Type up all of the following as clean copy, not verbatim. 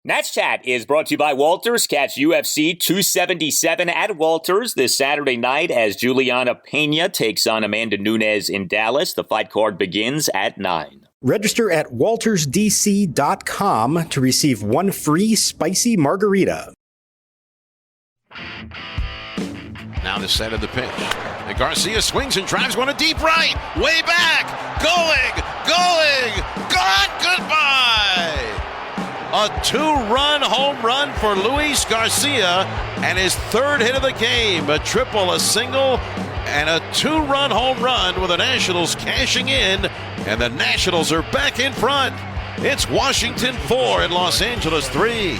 Nats Chat is brought to you by Walters. Catch UFC 277 at Walters this Saturday night as Juliana Pena takes on Amanda Nunes in Dallas. The fight card begins at 9. Register at waltersdc.com to receive one free spicy margarita. Now the set of the pitch. And Garcia swings and drives one to deep right. Way back. Going. Gone. Goodbye. A 2-run home run for Luis Garcia and his third hit of the game. A triple, a single, and a 2-run home run with the Nationals cashing in. And the Nationals are back in front. It's Washington 4 and Los Angeles 3.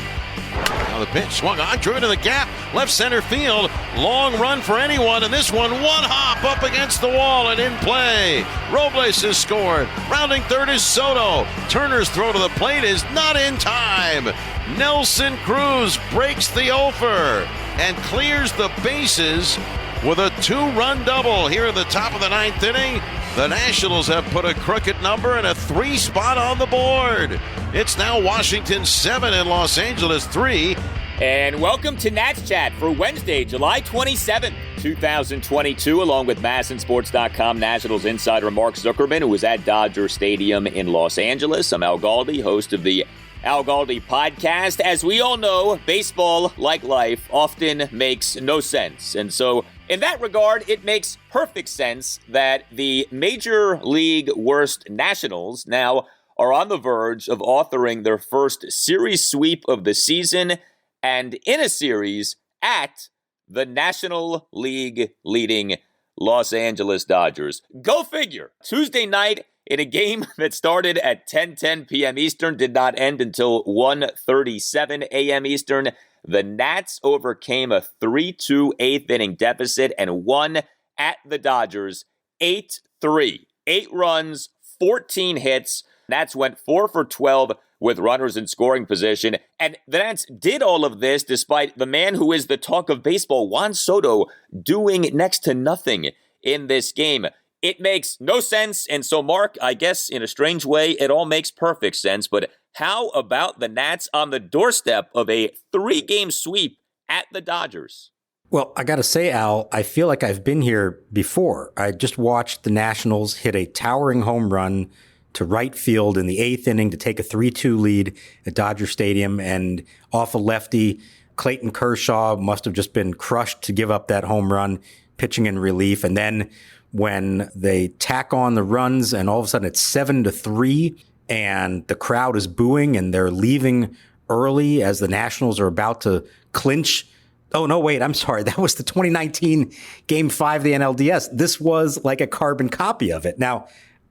Now the pitch swung on, driven to the gap, left center field. Long run for anyone, and this one hop up against the wall and in play. Robles has scored. Rounding third is Soto. Turner's throw to the plate is not in time. Nelson Cruz breaks the offer and clears the bases with a 2-run double here in the top of the 9th inning. The Nationals have put a crooked number and a 3 spot on the board. It's now Washington 7 and Los Angeles 3. And welcome to Nats Chat for Wednesday, July 27th, 2022, along with MASNsports.com Nationals insider Mark Zuckerman, who was at Dodger Stadium in Los Angeles. I'm Al Galdi, host of the Al Galdi podcast. As we all know, baseball, like life, often makes no sense. And so in that regard, it makes perfect sense that the Major League Worst Nationals now are on the verge of authoring their first series sweep of the season, and in a series at the National League leading Los Angeles Dodgers. Go figure. Tuesday night in a game that started at 10:10 p.m. Eastern, did not end until 1:37 a.m. Eastern. The Nats overcame a 3-2 eighth inning deficit and won at the Dodgers 8-3. 8 runs, 14 hits. Nats went 4 for 12 with runners in scoring position. And the Nats did all of this despite the man who is the talk of baseball, Juan Soto, doing next to nothing in this game. It makes no sense. And so, Mark, I guess in a strange way, it all makes perfect sense. But how about the Nats on the doorstep of a 3-game sweep at the Dodgers? Well, I got to say, Al, I feel like I've been here before. I just watched the Nationals hit a towering home run to right field in the 8th inning to take a 3-2 lead at Dodger Stadium, and off a lefty, Clayton Kershaw must have just been crushed to give up that home run, pitching in relief. And then when they tack on the runs and all of a sudden it's 7-3 and the crowd is booing and they're leaving early as the Nationals are about to clinch. Oh, no, wait, I'm sorry. That was the 2019 Game 5 of the NLDS. This was like a carbon copy of it. Now,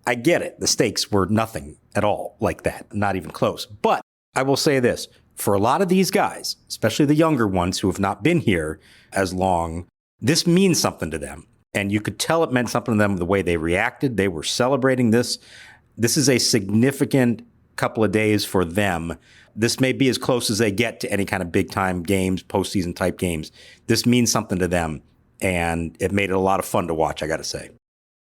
I get it. The stakes were nothing at all like that, not even close. But I will say this, for a lot of these guys, especially the younger ones who have not been here as long, this means something to them. And you could tell it meant something to them the way they reacted. They were celebrating this. This is a significant couple of days for them. This may be as close as they get to any kind of big-time games, postseason type games. This means something to them, and it made it a lot of fun to watch, I got to say.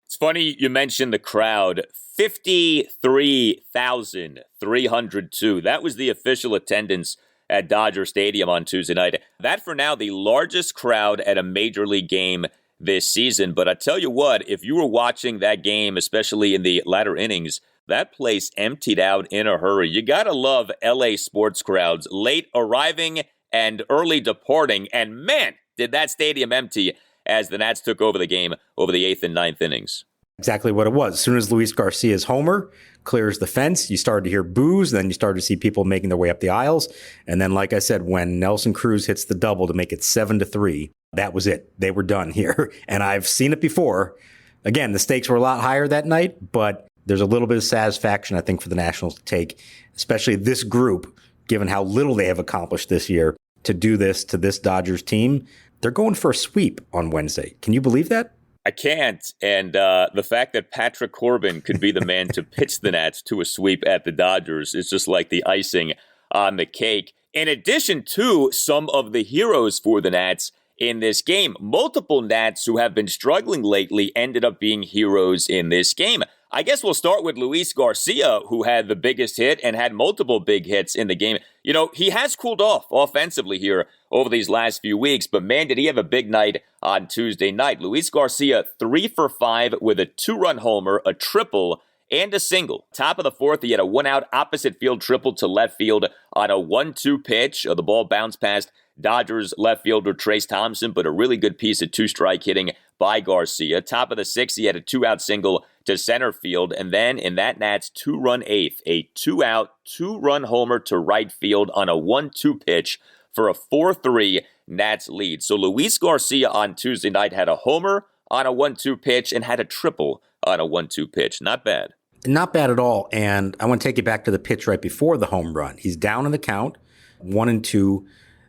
It's funny you mentioned the crowd. 53,302. That was the official attendance at Dodger Stadium on Tuesday night. That, for now, the largest crowd at a Major League game this season. But I tell you what, if you were watching that game, especially in the latter innings, that place emptied out in a hurry. You got to love LA sports crowds, late arriving and early departing. And man, did that stadium empty as the Nats took over the game over the 8th and 9th innings. Exactly what it was. As soon as Luis Garcia's homer clears the fence, you started to hear boos. Then you started to see people making their way up the aisles. And then, like I said, when Nelson Cruz hits the double to make it 7-3, that was it. They were done here. And I've seen it before. Again, the stakes were a lot higher that night, but there's a little bit of satisfaction, I think, for the Nationals to take, especially this group, given how little they have accomplished this year, to do this to this Dodgers team. They're going for a sweep on Wednesday. Can you believe that? I can't. And the fact that Patrick Corbin could be the man to pitch the Nats to a sweep at the Dodgers is just like the icing on the cake. In addition to some of the heroes for the Nats in this game, multiple Nats who have been struggling lately ended up being heroes in this game. I guess we'll start with Luis Garcia, who had the biggest hit and had multiple big hits in the game. You know, he has cooled off offensively here over these last few weeks, but man, did he have a big night on Tuesday night. Luis Garcia, 3 for 5 with a 2-run homer, a triple, and a single. Top of the fourth, he had a 1-out opposite field triple to left field on a 1-2 pitch. The ball bounced past Dodgers left fielder Trace Thompson, but a really good piece of 2-strike hitting by Garcia. Top of the sixth, he had a 2-out single to center field, and then in that Nats 2-run eighth, a 2-out, 2-run homer to right field on a 1-2 pitch for a 4-3 Nats lead. So Luis Garcia on Tuesday night had a homer on a 1-2 pitch and had a triple on a 1-2 pitch. Not bad. Not bad at all. And I want to take you back to the pitch right before the home run. He's down in the count, 1-2.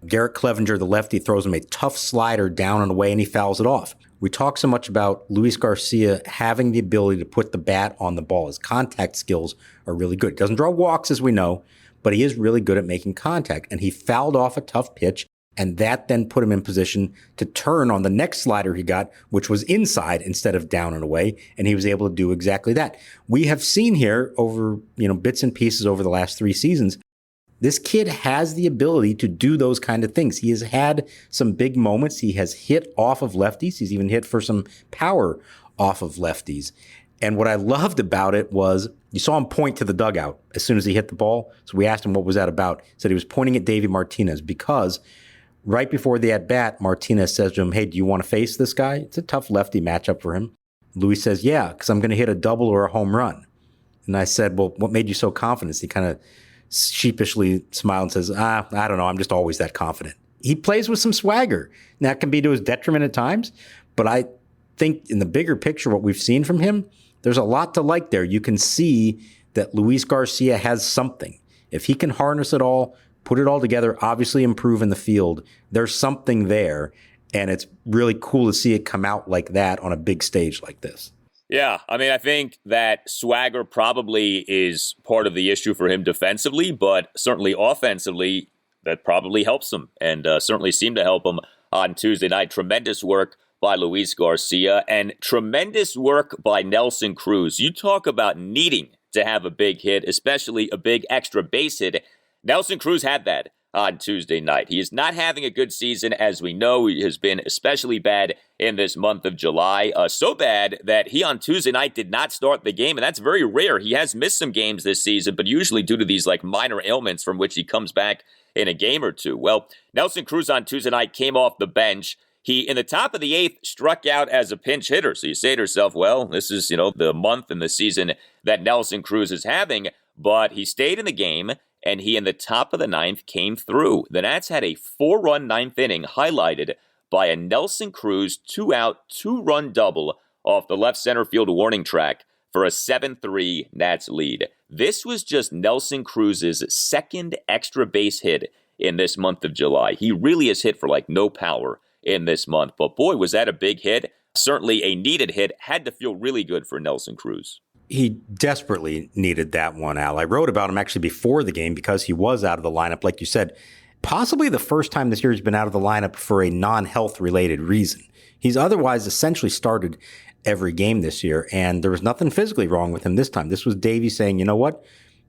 Garrett Clevenger, the lefty, throws him a tough slider down and away, and he fouls it off. We talk so much about Luis Garcia having the ability to put the bat on the ball. His contact skills are really good. He doesn't draw walks, as we know, but he is really good at making contact. And he fouled off a tough pitch, and that then put him in position to turn on the next slider he got, which was inside instead of down and away, and he was able to do exactly that. We have seen here over, bits and pieces over the last 3 seasons, this kid has the ability to do those kind of things. He has had some big moments. He has hit off of lefties. He's even hit for some power off of lefties. And what I loved about it was you saw him point to the dugout as soon as he hit the ball. So we asked him what was that about. He said he was pointing at Davey Martinez because right before the at-bat, Martinez says to him, "Hey, do you want to face this guy?" It's a tough lefty matchup for him. Luis says, "Yeah, because I'm going to hit a double or a home run." And I said, "Well, what made you so confident?" He kind of sheepishly smiled and says, I don't know. I'm just always that confident. He plays with some swagger. Now, that can be to his detriment at times, but I think in the bigger picture, what we've seen from him, there's a lot to like there. You can see that Luis Garcia has something. If he can harness it all, put it all together, obviously improve in the field, there's something there. And it's really cool to see it come out like that on a big stage like this. Yeah, I mean, I think that swagger probably is part of the issue for him defensively, but certainly offensively, that probably helps him and certainly seemed to help him on Tuesday night. Tremendous work by Luis Garcia and tremendous work by Nelson Cruz. You talk about needing to have a big hit, especially a big extra base hit. Nelson Cruz had that on Tuesday night. He is not having a good season, as we know. He has been especially bad in this month of July. So bad that he on Tuesday night did not start the game, and that's very rare. He has missed some games this season, but usually due to these minor ailments from which he comes back in a game or two. Well, Nelson Cruz on Tuesday night came off the bench. He, in the top of the 8th, struck out as a pinch hitter. So you say to yourself, well, this is, the month and the season that Nelson Cruz is having, but he stayed in the game, and he, in the top of the 9th, came through. The Nats had a 4-run 9th inning highlighted by a Nelson Cruz 2-out, 2-run double off the left center field warning track for a 7-3 Nats lead. This was just Nelson Cruz's second extra base hit in this month of July. He really has hit for no power in this month. But boy, was that a big hit. Certainly a needed hit. Had to feel really good for Nelson Cruz. He desperately needed that one, Al. I wrote about him actually before the game because he was out of the lineup, like you said. Possibly the first time this year he's been out of the lineup for a non-health related reason. He's otherwise essentially started every game this year, and there was nothing physically wrong with him this time. This was Davey saying, you know what?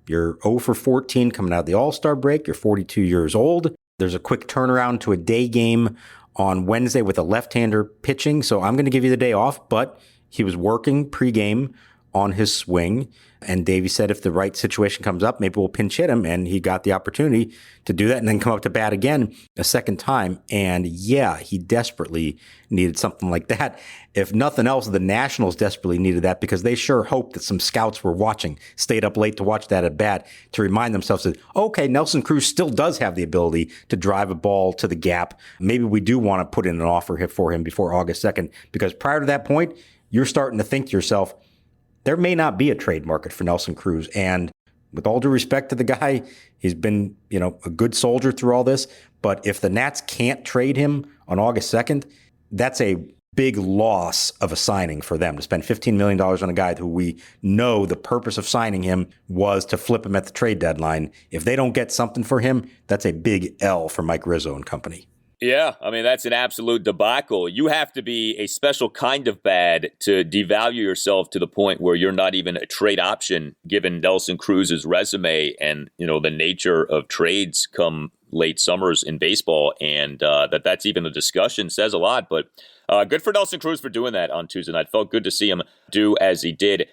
You're 0 for 14 coming out of the All-Star break. You're 42 years old. There's a quick turnaround to a day game on Wednesday with a left-hander pitching, so I'm going to give you the day off, but he was working pregame on his swing. And Davey said if the right situation comes up, maybe we'll pinch hit him. And he got the opportunity to do that and then come up to bat again a second time. And yeah, he desperately needed something like that. If nothing else, the Nationals desperately needed that because they sure hoped that some scouts were watching, stayed up late to watch that at bat to remind themselves that, okay, Nelson Cruz still does have the ability to drive a ball to the gap. Maybe we do want to put in an offer hit for him before August 2nd, because prior to that point, you're starting to think to yourself, there may not be a trade market for Nelson Cruz. And with all due respect to the guy, he's been, a good soldier through all this. But if the Nats can't trade him on August 2nd, that's a big loss of a signing for them to spend $15 million on a guy who we know the purpose of signing him was to flip him at the trade deadline. If they don't get something for him, that's a big L for Mike Rizzo and company. Yeah, I mean, that's an absolute debacle. You have to be a special kind of bad to devalue yourself to the point where you're not even a trade option, given Nelson Cruz's resume and, the nature of trades come late summers in baseball. And that's even a discussion says a lot. But good for Nelson Cruz for doing that on Tuesday night. Felt good to see him do as he did.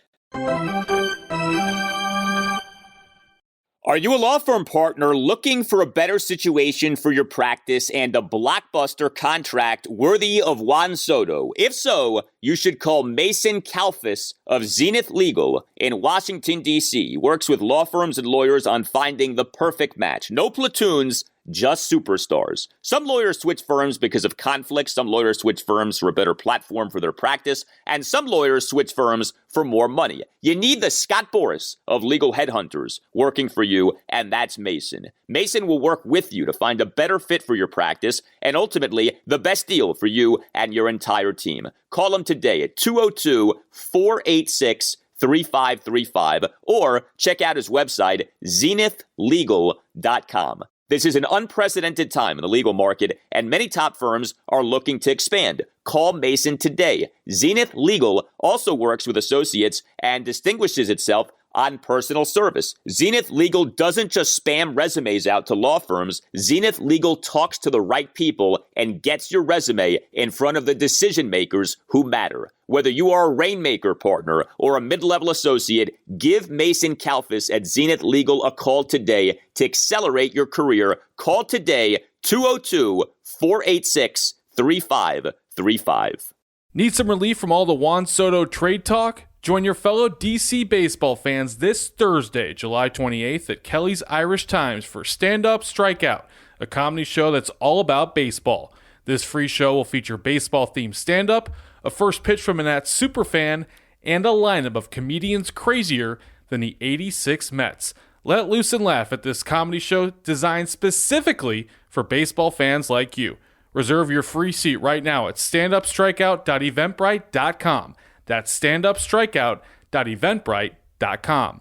Are you a law firm partner looking for a better situation for your practice and a blockbuster contract worthy of Juan Soto? If so, you should call Mason Kalfas of Zenith Legal in Washington, D.C. He works with law firms and lawyers on finding the perfect match. No platoons, just superstars. Some lawyers switch firms because of conflicts. Some lawyers switch firms for a better platform for their practice. And some lawyers switch firms for more money. You need the Scott Boras of legal headhunters working for you, and that's Mason. Mason will work with you to find a better fit for your practice and ultimately the best deal for you and your entire team. Call him today at 202-486-3535 or check out his website, zenithlegal.com. This is an unprecedented time in the legal market, and many top firms are looking to expand. Call Mason today. Zenith Legal also works with associates and distinguishes itself on personal service. Zenith Legal doesn't just spam resumes out to law firms. Zenith Legal talks to the right people and gets your resume in front of the decision makers who matter. Whether you are a Rainmaker partner or a mid-level associate, give Mason Kalfas at Zenith Legal a call today to accelerate your career. Call today, 202-486-3535. Need some relief from all the Juan Soto trade talk? Join your fellow DC baseball fans this Thursday, July 28th at Kelly's Irish Times for Stand Up Strikeout, a comedy show that's all about baseball. This free show will feature baseball-themed stand-up, a first pitch from a Nats superfan, and a lineup of comedians crazier than the '86 Mets. Let loose and laugh at this comedy show designed specifically for baseball fans like you. Reserve your free seat right now at standupstrikeout.eventbrite.com. That's standupstrikeout.eventbrite.com.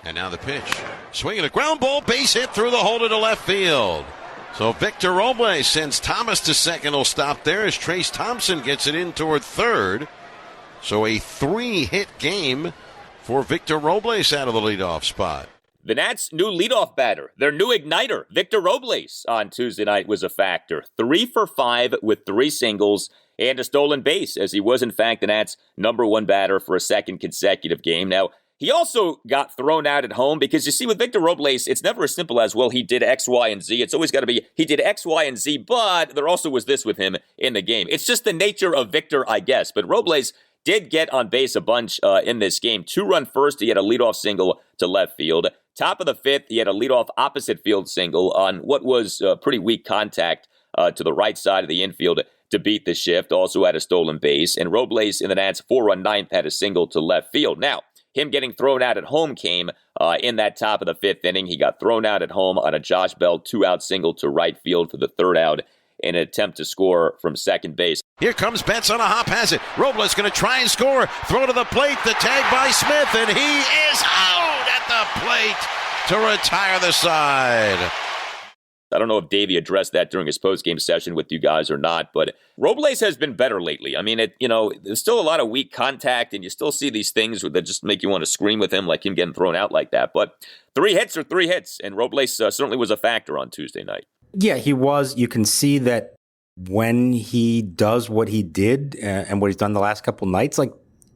And now the pitch. Swinging a ground ball, base hit through the hole to left field. So Victor Robles sends Thomas to second. Will stop there as Trace Thompson gets it in toward third. So a 3-hit game for Victor Robles out of the leadoff spot. The Nats' new leadoff batter, their new igniter, Victor Robles, on Tuesday night was a factor. 3 for 5 with 3 singles and a stolen base, as he was, in fact, the Nats' #1 batter for a second consecutive game. Now, he also got thrown out at home because, you see, with Victor Robles, it's never as simple as, well, he did X, Y, and Z. It's always got to be, he did X, Y, and Z, but there also was this with him in the game. It's just the nature of Victor, I guess. But Robles did get on base a bunch in this game. 2-run first, he had a leadoff single to left field. Top of the 5th, he had a leadoff opposite field single on what was pretty weak contact to the right side of the infield to beat the shift. Also had a stolen base. And Robles in the Nats' 4-run 9th had a single to left field. Now, him getting thrown out at home came in that top of the 5th inning. He got thrown out at home on a Josh Bell 2-out single to right field for the 3rd out in an attempt to score from second base. Here comes Betts on a hop, has it. Robles going to try and score. Throw to the plate, the tag by Smith, and he is out at the plate to retire the side. I don't know if Davey addressed that during his post-game session with you guys or not, but Robles has been better lately. I mean, there's still a lot of weak contact, and you still see these things that just make you want to scream with him, like him getting thrown out like that. But 3 hits are 3 hits, and Robles certainly was a factor on Tuesday night. Yeah, he was. You can see that when he does what he did and what he's done the last couple nights, like,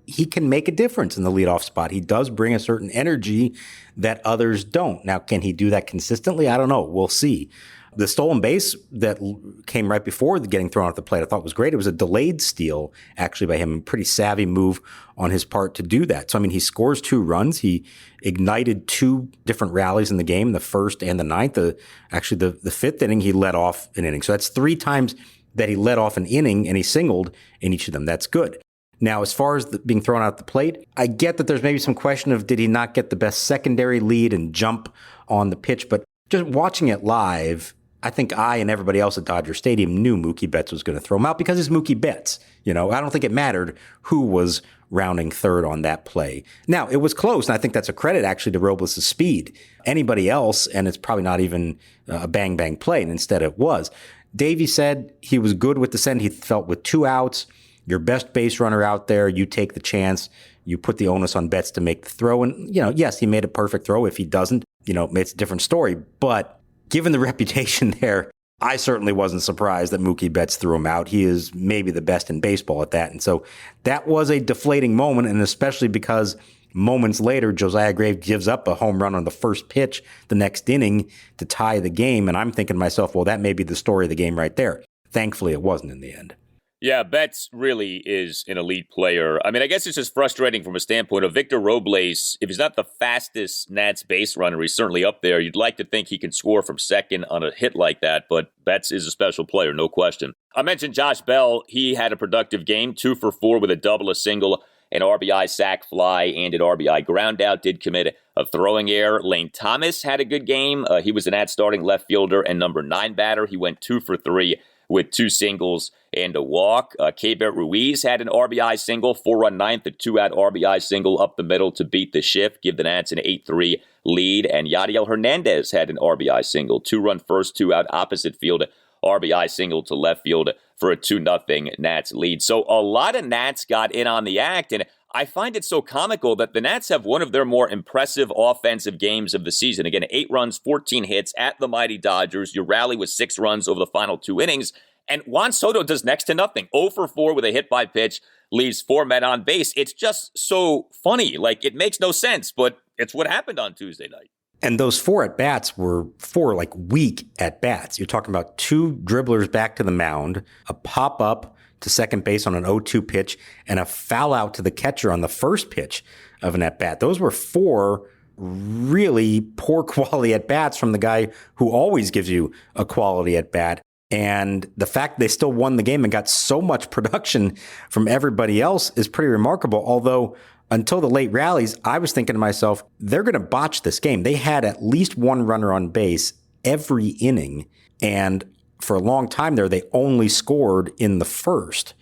he can make a difference in the leadoff spot. He does bring a certain energy that others don't. Now, can he do that consistently? I don't know. We'll see. The stolen base that came right before the getting thrown off the plate, I thought was great. It was a delayed steal, actually, by him. A pretty savvy move on his part to do that. So, I mean, he scores 2 runs. He ignited 2 different rallies in the game, the 1st and the 9th. The 5th inning, he led off an inning. So that's 3 times that he led off an inning, and he singled in each of them. That's good. Now, as far as being thrown out the plate, I get that there's maybe some question of, did he not get the best secondary lead and jump on the pitch? But just watching it live, I think I and everybody else at Dodger Stadium knew Mookie Betts was going to throw him out because it's Mookie Betts. I don't think it mattered who was rounding third on that play. Now, it was close, and I think that's a credit actually to Robles' speed. Anybody else, and it's probably not even a bang-bang play, and instead it was. Davey said he was good with the send. He felt with 2 outs, your best base runner out there, you take the chance, you put the onus on Betts to make the throw. And, yes, he made a perfect throw. If he doesn't, it's a different story. But given the reputation there, I certainly wasn't surprised that Mookie Betts threw him out. He is maybe the best in baseball at that. And so that was a deflating moment, and especially because moments later, Josiah Gray gives up a home run on the first pitch the next inning to tie the game. And I'm thinking to myself, well, that may be the story of the game right there. Thankfully, it wasn't in the end. Yeah, Betts really is an elite player. I mean, I guess it's just frustrating from a standpoint of Victor Robles. If he's not the fastest Nats base runner, he's certainly up there. You'd like to think he can score from second on a hit like that, but Betts is a special player, no question. I mentioned Josh Bell. He had a productive game, 2 for 4 with a double, a single, an RBI sac fly, and an RBI ground out. Did commit a throwing error. Lane Thomas had a good game. He was an Nats starting left fielder and number 9 batter. He went 2 for 3 with 2 singles and a walk. Keibert Ruiz had an RBI single, 4-run ninth, a 2-out RBI single up the middle to beat the shift, give the Nats an 8-3 lead. And Yadiel Hernandez had an RBI single, 2-run first, 2-out opposite field, RBI single to left field for a 2-0 Nats lead. So a lot of Nats got in on the act, and I find it so comical that the Nats have one of their more impressive offensive games of the season. Again, 8 runs, 14 hits at the mighty Dodgers. You rally with 6 runs over the final 2 innings. And Juan Soto does next to nothing. 0 for 4 with a hit by pitch, leaves 4 men on base. It's just so funny. Like, it makes no sense, but it's what happened on Tuesday night. And those 4 at-bats were 4 weak at-bats. You're talking about 2 dribblers back to the mound, a pop-up to second base on an 0-2 pitch, and a foul out to the catcher on the first pitch of an at-bat. Those were 4 really poor quality at-bats from the guy who always gives you a quality at-bat. And the fact they still won the game and got so much production from everybody else is pretty remarkable. Although until the late rallies, I was thinking to myself, they're going to botch this game. They had at least 1 runner on base every inning. And for a long time there, they only scored in the first.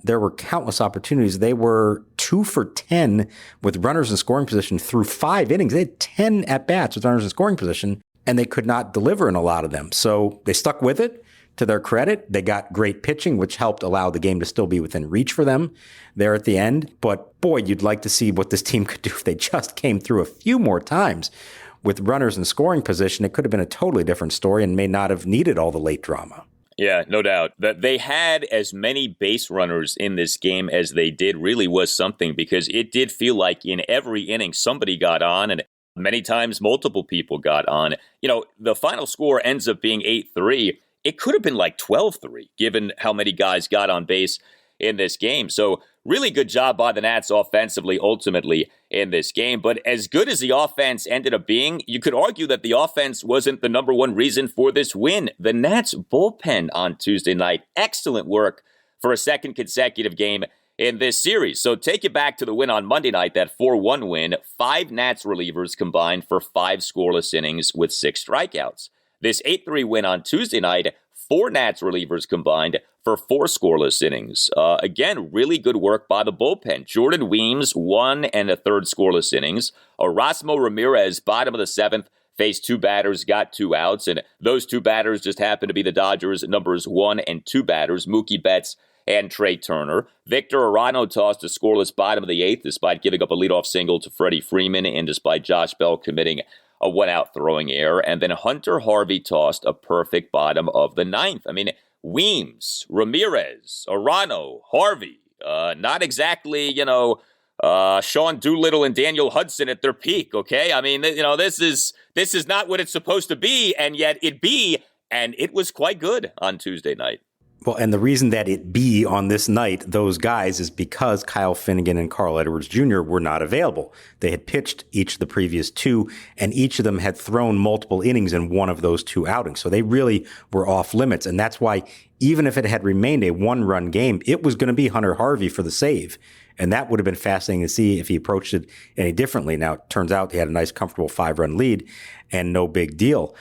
There were countless opportunities. They were 2 for 10 with runners in scoring position through 5 innings. They had 10 at-bats with runners in scoring position, and they could not deliver in a lot of them. So they stuck with it. To their credit, they got great pitching, which helped allow the game to still be within reach for them there at the end. But boy, you'd like to see what this team could do if they just came through a few more times with runners in scoring position. It could have been a totally different story and may not have needed all the late drama. Yeah, no doubt. That they had as many base runners in this game as they did really was something, because it did feel like in every inning somebody got on, and many times multiple people got on. The final score ends up being 8-3. It could have been like 12-3, given how many guys got on base in this game. So really good job by the Nats offensively, ultimately, in this game. But as good as the offense ended up being, you could argue that the offense wasn't the number one reason for this win. The Nats bullpen on Tuesday night, excellent work for a second consecutive game in this series. So take you back to the win on Monday night, that 4-1 win. 5 Nats relievers combined for 5 scoreless innings with 6 strikeouts. This 8-3 win on Tuesday night, 4 Nats relievers combined for 4 scoreless innings. Again, really good work by the bullpen. Jordan Weems, 1 1/3 scoreless innings. Erasmo Ramirez, bottom of the 7th, faced 2 batters, got 2 outs, and those 2 batters just happened to be the Dodgers' numbers 1 and 2 batters, Mookie Betts and Trey Turner. Victor Arano tossed a scoreless bottom of the 8th, despite giving up a leadoff single to Freddie Freeman, and despite Josh Bell committing a 1-out throwing error. And then Hunter Harvey tossed a perfect bottom of the 9th. I mean, Weems, Ramirez, Arano, Harvey, not exactly, Sean Doolittle and Daniel Hudson at their peak, okay? I mean, this is not what it's supposed to be, and yet it was quite good on Tuesday night. Well, and the reason that it be on this night, those guys, is because Kyle Finnegan and Carl Edwards Jr. were not available. They had pitched each of the previous 2, and each of them had thrown multiple innings in one of those 2 outings. So they really were off limits. And that's why even if it had remained a 1-run game, it was going to be Hunter Harvey for the save. And that would have been fascinating to see if he approached it any differently. Now, it turns out he had a nice, comfortable 5-run lead and no big deal.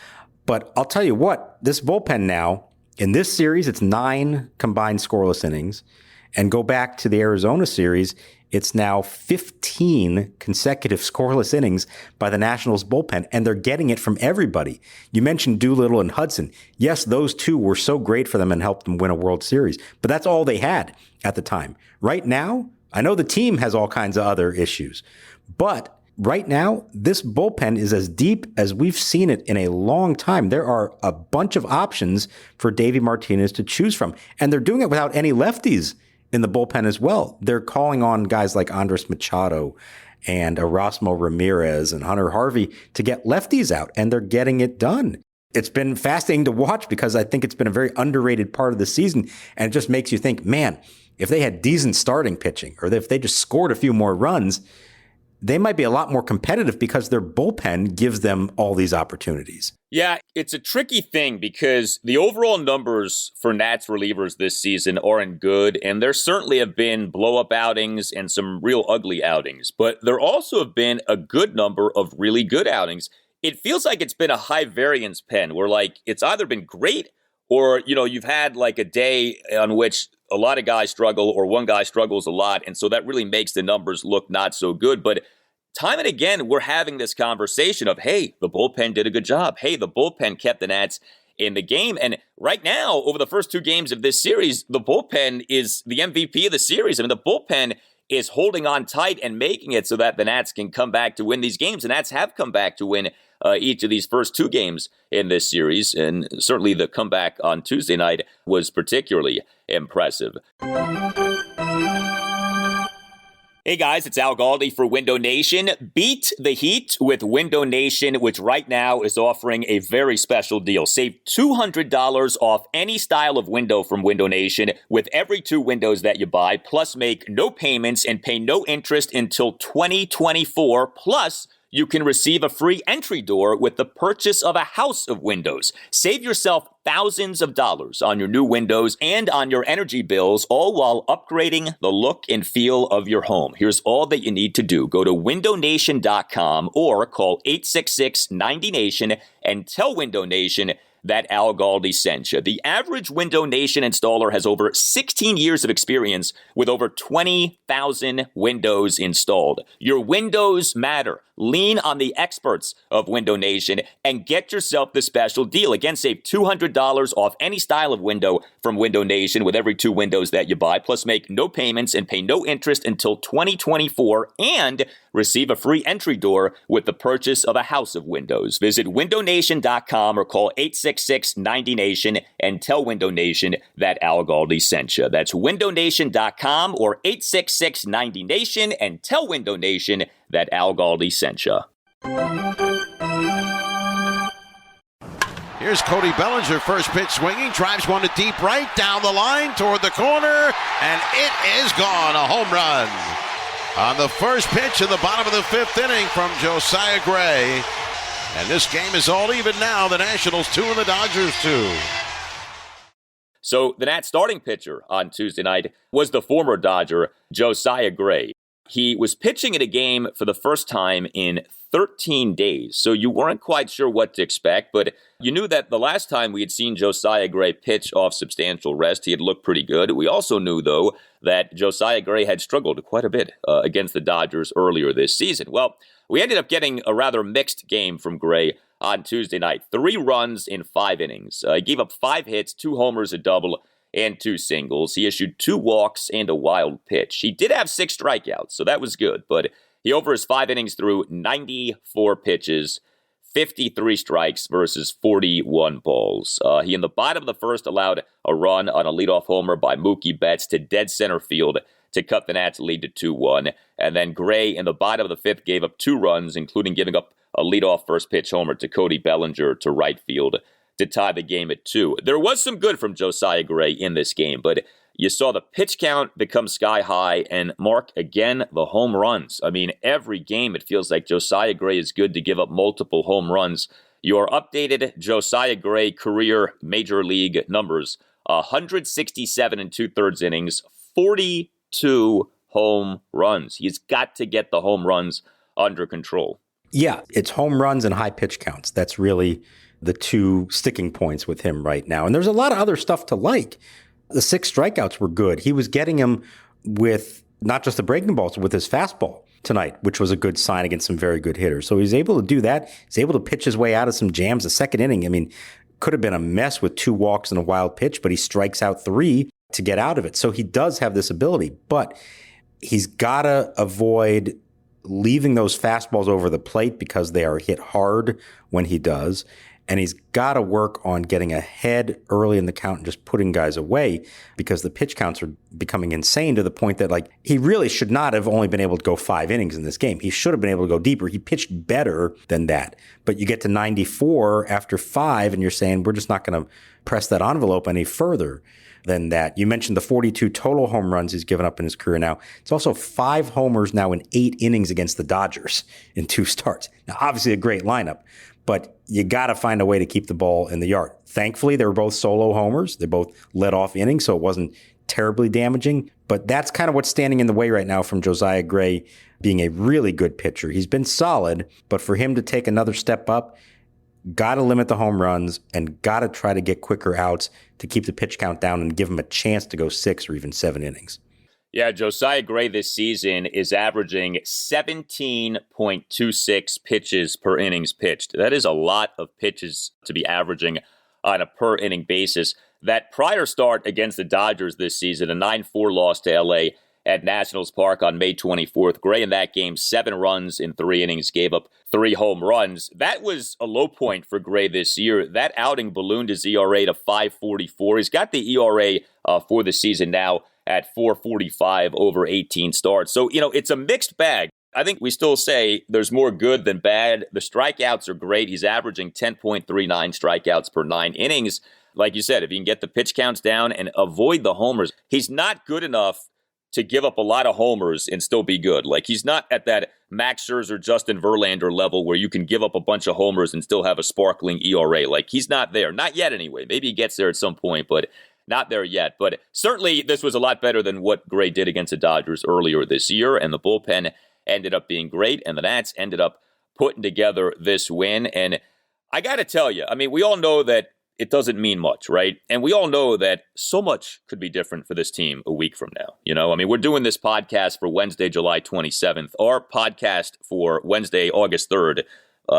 But I'll tell you what, this bullpen now, in this series, it's 9 combined scoreless innings. And go back to the Arizona series, it's now 15 consecutive scoreless innings by the Nationals bullpen, and they're getting it from everybody. You mentioned Doolittle and Hudson. Yes, those two were so great for them and helped them win a World Series, but that's all they had at the time. Right now, I know the team has all kinds of other issues, but right now, this bullpen is as deep as we've seen it in a long time. There are a bunch of options for Davey Martinez to choose from, and they're doing it without any lefties in the bullpen as well. They're calling on guys like Andres Machado and Erasmo Ramirez and Hunter Harvey to get lefties out, and they're getting it done. It's been fascinating to watch because I think it's been a very underrated part of the season, and it just makes you think, man, if they had decent starting pitching or if they just scored a few more runs, they might be a lot more competitive because their bullpen gives them all these opportunities. Yeah, it's a tricky thing because the overall numbers for Nats relievers this season aren't good, and there certainly have been blow-up outings and some real ugly outings, but there also have been a good number of really good outings. It feels like it's been a high variance pen where like it's either been great or, you've had like a day on which a lot of guys struggle or one guy struggles a lot, and so that really makes the numbers look not so good. But time and again, we're having this conversation of, hey, the bullpen did a good job. Hey, the bullpen kept the Nats in the game. And right now, over the first 2 games of this series, the bullpen is the MVP of the series. I mean, the bullpen is holding on tight and making it so that the Nats can come back to win these games. The Nats have come back to win each of these first 2 games in this series. And certainly the comeback on Tuesday night was particularly impressive. Hey guys, it's Al Galdi for Window Nation. Beat the heat with Window Nation, which right now is offering a very special deal. Save $200 off any style of window from Window Nation with every 2 windows that you buy, plus make no payments and pay no interest until 2024, plus you can receive a free entry door with the purchase of a house of windows. Save yourself thousands of dollars on your new windows and on your energy bills, all while upgrading the look and feel of your home. Here's all that you need to do. Go to windownation.com or call 866-90-NATION and tell Window Nation that Al Galdi sent you. The average Window Nation installer has over 16 years of experience with over 20,000 windows installed. Your windows matter. Lean on the experts of Window Nation and get yourself the special deal. Again, save $200 off any style of window from Window Nation with every 2 windows that you buy, plus make no payments and pay no interest until 2024 and receive a free entry door with the purchase of a house of windows. Visit windownation.com or call 866-90-NATION and tell Window Nation that Al Galdi sent you. That's windownation.com or 866-90-NATION and tell Window Nation that Al Galdi sent you. Here's Cody Bellinger, first pitch swinging, drives one to deep right, down the line, toward the corner, and it is gone, a home run. On the first pitch in the bottom of the 5th inning from Josiah Gray. And this game is all even now, the Nationals 2 and the Dodgers 2. So the Nats starting pitcher on Tuesday night was the former Dodger, Josiah Gray. He was pitching in a game for the first time in 13 days, so you weren't quite sure what to expect, but you knew that the last time we had seen Josiah Gray pitch off substantial rest, he had looked pretty good. We also knew, though, that Josiah Gray had struggled quite a bit against the Dodgers earlier this season. Well, we ended up getting a rather mixed game from Gray on Tuesday night. 3 runs in 5 innings. He gave up 5 hits, 2 homers, a double, and 2 singles. He issued 2 walks and a wild pitch. He did have 6 strikeouts, so that was good, but he over his 5 innings threw 94 pitches, 53 strikes versus 41 balls. He, in the bottom of the first, allowed a run on a leadoff homer by Mookie Betts to dead center field to cut the Nats' lead to 2-1. And then Gray, in the bottom of the 5th, gave up 2 runs, including giving up a leadoff first pitch homer to Cody Bellinger to right field to tie the game at 2. There was some good from Josiah Gray in this game, but you saw the pitch count become sky high, and Mark, again, the home runs. I mean, every game it feels like Josiah Gray is good to give up multiple home runs. Your updated Josiah Gray career major league numbers, 167 and 2/3 innings, 42 home runs. He's got to get the home runs under control. Yeah, it's home runs and high pitch counts. That's really the two sticking points with him right now. And there's a lot of other stuff to like. The 6 strikeouts were good. He was getting them with not just the breaking balls, but with his fastball tonight, which was a good sign against some very good hitters. So he's able to do that. He's able to pitch his way out of some jams. The second inning, I mean, could have been a mess with 2 walks and a wild pitch, but he strikes out 3 to get out of it. So he does have this ability, but he's got to avoid leaving those fastballs over the plate because they are hit hard when he does. And he's got to work on getting ahead early in the count and just putting guys away because the pitch counts are becoming insane to the point that, like, he really should not have only been able to go 5 innings in this game. He should have been able to go deeper. He pitched better than that. But you get to 94 after 5 and you're saying, we're just not going to press that envelope any further than that. You mentioned the 42 total home runs he's given up in his career now. It's also 5 homers now in 8 innings against the Dodgers in 2 starts. Now, obviously a great lineup, but you got to find a way to keep the ball in the yard. Thankfully, they were both solo homers. They both led off innings, so it wasn't terribly damaging. But that's kind of what's standing in the way right now from Josiah Gray being a really good pitcher. He's been solid, but for him to take another step up, got to limit the home runs and got to try to get quicker outs to keep the pitch count down and give him a chance to go 6 or even 7 innings. Yeah, Josiah Gray this season is averaging 17.26 pitches per innings pitched. That is a lot of pitches to be averaging on a per inning basis. That prior start against the Dodgers this season, a 9-4 loss to LA at Nationals Park on May 24th. Gray in that game, 7 runs in 3 innings, gave up 3 home runs. That was a low point for Gray this year. That outing ballooned his ERA to 5.44. He's got the ERA for the season now at 4.45 over 18 starts. So, it's a mixed bag. I think we still say there's more good than bad. The strikeouts are great. He's averaging 10.39 strikeouts per 9 innings. Like you said, if you can get the pitch counts down and avoid the homers, he's not good enough to give up a lot of homers and still be good. Like, he's not at that Max Scherzer, Justin Verlander level where you can give up a bunch of homers and still have a sparkling ERA. Like, he's not there. Not yet anyway. Maybe he gets there at some point, but not there yet. But certainly this was a lot better than what Gray did against the Dodgers earlier this year, and the bullpen ended up being great, and the Nats ended up putting together this win. And I got to tell you, I mean, we all know that it doesn't mean much, right? And we all know that so much could be different for this team a week from now. I mean, we're doing this podcast for Wednesday, July 27th. Our podcast for Wednesday, August 3rd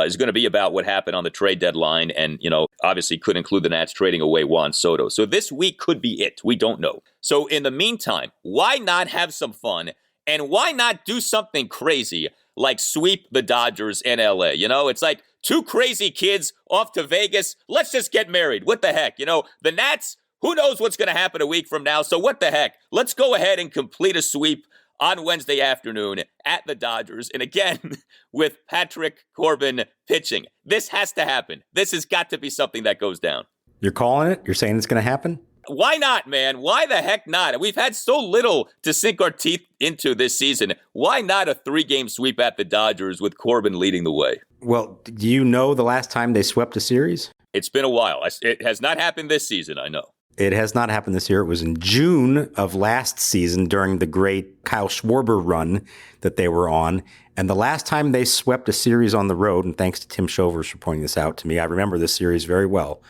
is going to be about what happened on the trade deadline and, obviously could include the Nats trading away Juan Soto. So this week could be it. We don't know. So in the meantime, why not have some fun and why not do something crazy like sweep the Dodgers in LA? It's like 2 crazy kids off to Vegas. Let's just get married. What the heck? The Nats, who knows what's going to happen a week from now? So what the heck? Let's go ahead and complete a sweep on Wednesday afternoon at the Dodgers. And again, with Patrick Corbin pitching. This has to happen. This has got to be something that goes down. You're calling it? You're saying it's going to happen? Why not, man? Why the heck not? We've had so little to sink our teeth into this season. Why not a 3-game sweep at the Dodgers with Corbin leading the way? Well, do you know the last time they swept a series? It's been a while. It has not happened this season, I know. It has not happened this year. It was in June of last season during the great Kyle Schwarber run that they were on. And the last time they swept a series on the road, and thanks to Tim Shovers for pointing this out to me, I remember this series very well,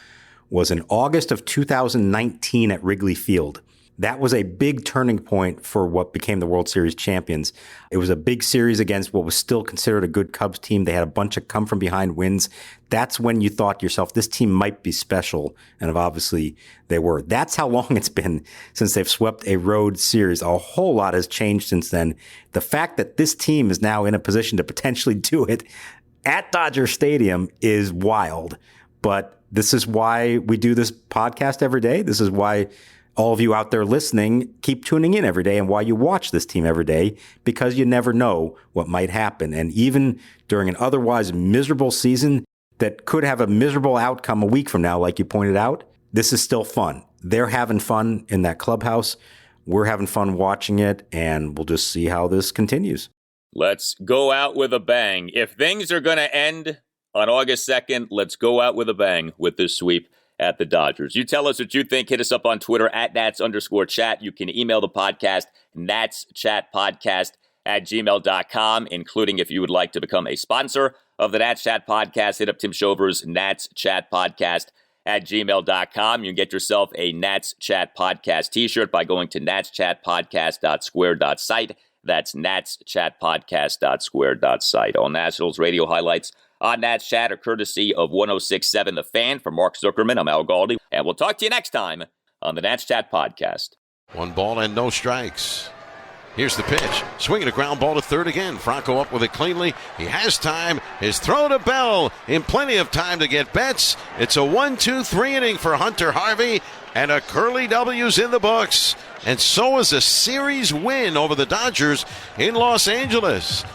was in August of 2019 at Wrigley Field. That was a big turning point for what became the World Series champions. It was a big series against what was still considered a good Cubs team. They had a bunch of come-from-behind wins. That's when you thought to yourself, this team might be special, and obviously they were. That's how long it's been since they've swept a road series. A whole lot has changed since then. The fact that this team is now in a position to potentially do it at Dodger Stadium is wild. But this is why we do this podcast every day. This is why all of you out there listening keep tuning in every day and why you watch this team every day, because you never know what might happen. And even during an otherwise miserable season that could have a miserable outcome a week from now, like you pointed out, this is still fun. They're having fun in that clubhouse. We're having fun watching it, and we'll just see how this continues. Let's go out with a bang. If things are going to end on August 2nd, let's go out with a bang with this sweep at the Dodgers. You tell us what you think. Hit us up on Twitter at Nats_chat. You can email the podcast, natschatpodcast@gmail.com, including if you would like to become a sponsor of the Nats Chat Podcast, hit up Tim Shover's Nats Chat Podcast at gmail.com. You can get yourself a Nats Chat Podcast t-shirt by going to natschatpodcast.square.site. That's natschatpodcast.square.site. All Nationals radio highlights on Nats Chat are courtesy of 106.7 The Fan. For Mark Zuckerman, I'm Al Galdi, and we'll talk to you next time on the Nats Chat Podcast. 1 ball and no strikes. Here's the pitch. Swinging a ground ball to third again. Franco up with it cleanly. He has time. His throw to Bell in plenty of time to get Betts. It's a 1-2-3 inning for Hunter Harvey, and a Curly W's in the books. And so is a series win over the Dodgers in Los Angeles.